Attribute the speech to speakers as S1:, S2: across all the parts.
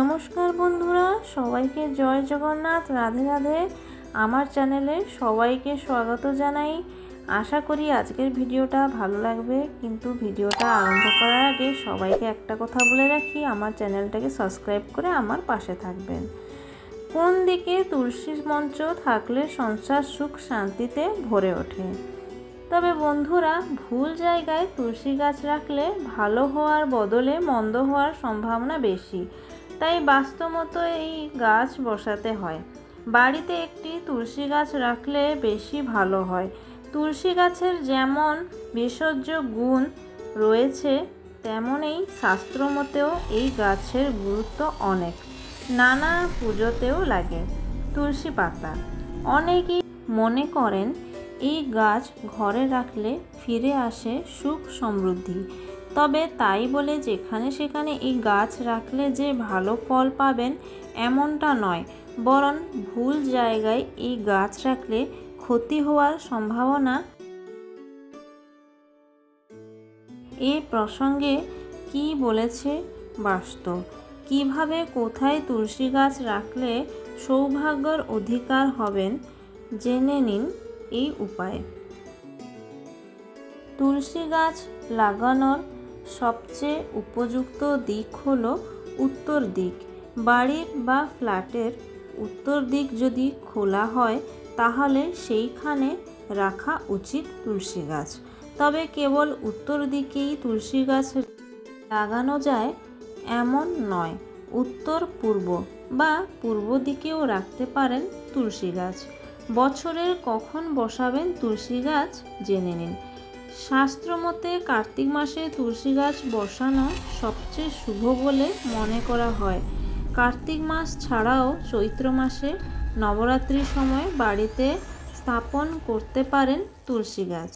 S1: নমস্কার বন্ধুরা, সবাইকে জয় জগন্নাথ, রাধে রাধে। আমার চ্যানেলে সবাইকে স্বাগত জানাই। আশা করি আজকের ভিডিওটা ভালো লাগবে, কিন্তু ভিডিওটা আরম্ভ করার আগে সবাইকে একটা কথা বলে রাখি, আমার চ্যানেলটাকে সাবস্ক্রাইব করে আমার পাশে থাকবেন। কোন দিকে তুলসী মঞ্চ থাকলে সংসার সুখ শান্তিতে ভরে ওঠে। তবে বন্ধুরা, ভুল জায়গায় তুলসী গাছ রাখলে ভালো হওয়ার বদলে মন্দ হওয়ার সম্ভাবনা বেশি। তাই বাস্তবত এই গাছ বসাতে হয়। বাড়িতে একটি তুলসী গাছ রাখলে বেশি ভালো হয়। তুলসী গাছের যেমন ভেষজ গুণ রয়েছে, তেমনই শাস্ত্রমতেও এই গাছের গুরুত্ব অনেক। নানা পুজোতেও লাগে তুলসী পাতা। অনেকেই মনে করেন এই গাছ ঘরে রাখলে ফিরে আসে সুখ সমৃদ্ধি। তবে তাই বলে যেখানে সেখানে এই গাছ রাখলে যে ভালো ফল পাবেন এমনটা নয়, বরং ভুল জায়গায় এই গাছ রাখলে ক্ষতি হওয়ার সম্ভাবনা। এই প্রসঙ্গে কি বলেছে বাস্তব, কিভাবে কোথায় তুলসী গাছ রাখলে সৌভাগ্যের অধিকার হবেন, জেনে নিন এই উপায়। তুলসী গাছ লাগানোর সবচেয়ে উপযুক্ত দিক হলো উত্তর দিক। বাড়ির বা ফ্ল্যাটের উত্তর দিক যদি খোলা হয় তাহলে সেইখানে রাখা উচিত তুলসী গাছ। তবে কেবল উত্তর দিকেই তুলসী গাছ লাগানো যায় এমন নয়, উত্তর পূর্ব বা পূর্ব দিকেও রাখতে পারেন তুলসী গাছ। বছরের কখন বসাবেন তুলসী গাছ জেনে নিন। শাস্ত্রমতে কার্তিক মাসে তুলসী গাছ বসানো সবচেয়ে শুভ বলে মনে করা হয়। কার্তিক মাস ছাড়াও চৈত্র মাসে নবরাত্রির সময় বাড়িতে স্থাপন করতে পারেন তুলসী গাছ।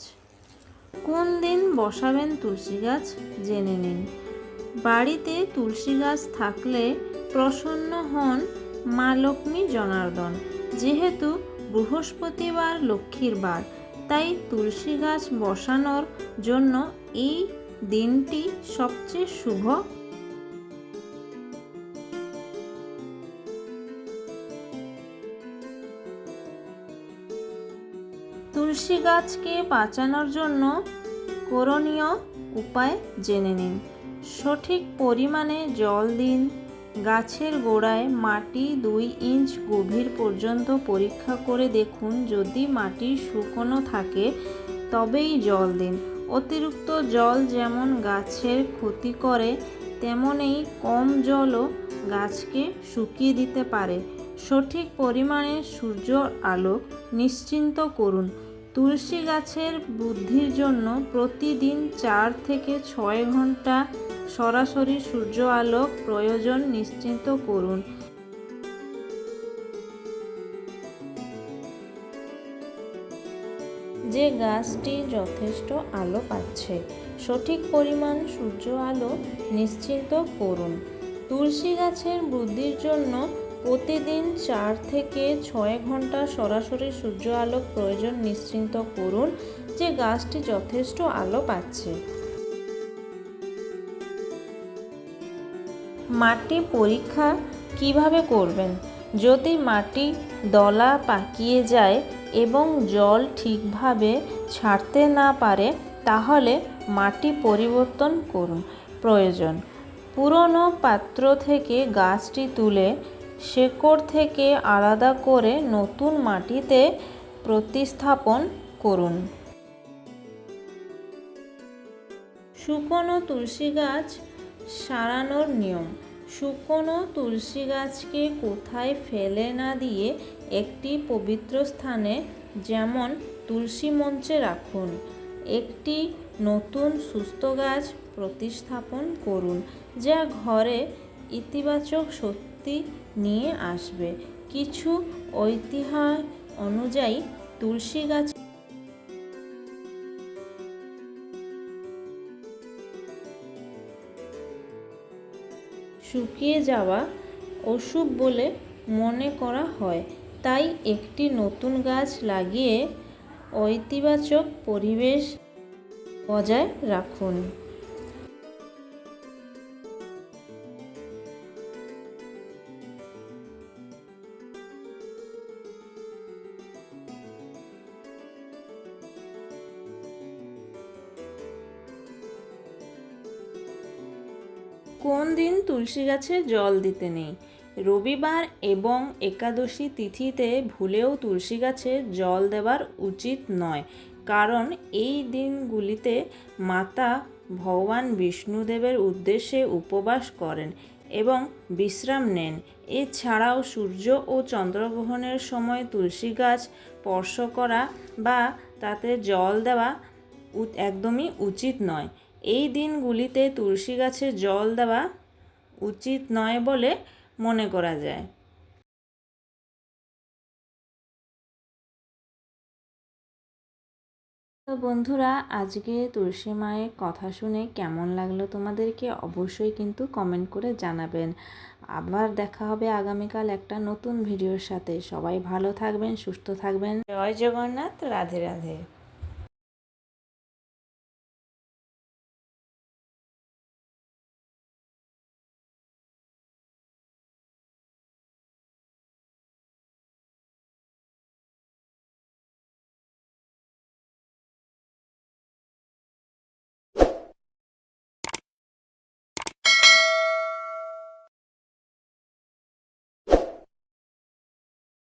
S1: কোন দিন বসাবেন তুলসী গাছ জেনে নিন। বাড়িতে তুলসী গাছ থাকলে প্রসন্ন হন মা লক্ষ্মী জনার্দন। যেহেতু বৃহস্পতিবার লক্ষ্মীর বার, তাই তুলসী গাছ বসানোর জন্য এই দিনটি সবচেয়ে শুভ। তুলসী গাছকে বাঁচানোর জন্য করণীয় উপায় জেনে নিন। সঠিক পরিমাণে জল দিন। গাছের গোড়ায় মাটি 2 ইঞ্চ গভীর পর্যন্ত পরীক্ষা করে দেখুন, যদি মাটি শুকনো থাকে তবেই জল দিন। অতিরিক্ত জল যেমন গাছের ক্ষতি করে, তেমনই কম জলও গাছকে শুকিয়ে দিতে পারে। সঠিক পরিমাণে সূর্যের আলো নিশ্চিত করুন। তুলসী গাছের বৃদ্ধির জন্য প্রতিদিন 4 থেকে 6 ঘন্টা সরাসরি সূর্য আলো প্রয়োজন নিশ্চিত করুন। যে গাছটি যথেষ্ট আলো পাচ্ছে, সঠিক পরিমাণ সূর্য আলো নিশ্চিত করুন। তুলসী গাছের বৃদ্ধির জন্য প্রতিদিন 4 থেকে 6 ঘন্টা সরাসরি সূর্য আলো প্রয়োজন নিশ্চিত করুন যে গাছটি যথেষ্ট আলো পাচ্ছে। মাটি পরীক্ষা কিভাবে করবেন? যদি মাটি দলা পাকিয়ে যায় এবং জল ঠিকভাবে ছাড়তে না পারে তাহলে মাটি পরিবর্তন করুন। প্রয়োজন: পুরনো পাত্র থেকে গাছটি তুলে শেকড় থেকে আলাদা করে নতুন মাটিতে প্রতিস্থাপন করুন। শুকনো তুলসী গাছ সারানোর নিয়ম। শুকনো তুলসী গাছকে কোথায় ফেলে না দিয়ে একটি পবিত্র স্থানে, যেমন তুলসী মঞ্চে রাখুন। একটি নতুন সুস্থ গাছ প্রতিস্থাপন করুন, যা ঘরে ইতিবাচক শক্তি নিয়ে আসবে। কিছু ঐতিহ্য অনুযায়ী তুলসী গাছ শুকিয়ে যাওয়া অশুভ বলে মনে করা হয়, তাই একটি নতুন গাছ লাগিয়ে ঐতিবাচক পরিবেশ বজায় রাখুন। কোন দিন তুলসী গাছে জল দিতে নেই? রবিবার এবং একাদশী তিথিতে ভুলেও তুলসী গাছে জল দেওয়ার উচিত নয়, কারণ এই দিনগুলিতে মাতা ভগবান বিষ্ণুদেবের উদ্দেশ্যে উপবাস করেন এবং বিশ্রাম নেন। এছাড়াও সূর্য ও চন্দ্রগ্রহণের সময় তুলসী গাছ স্পর্শ করা বা তাতে জল দেওয়া একদমই উচিত নয়। এই দিনগুলিতে তুলসী গাছে জল দেওয়া উচিত নয় বলে মনে করা যায়। তো বন্ধুরা, আজকে তুলসী মায়ের কথা শুনে কেমন লাগলো তোমাদেরকে অবশ্যই কিন্তু কমেন্ট করে জানাবেন। আবার দেখা হবে আগামীকাল একটা নতুন ভিডিওর সাথে। সবাই ভালো থাকবেন, সুস্থ থাকবেন। জয় জগন্নাথ, রাধে রাধে।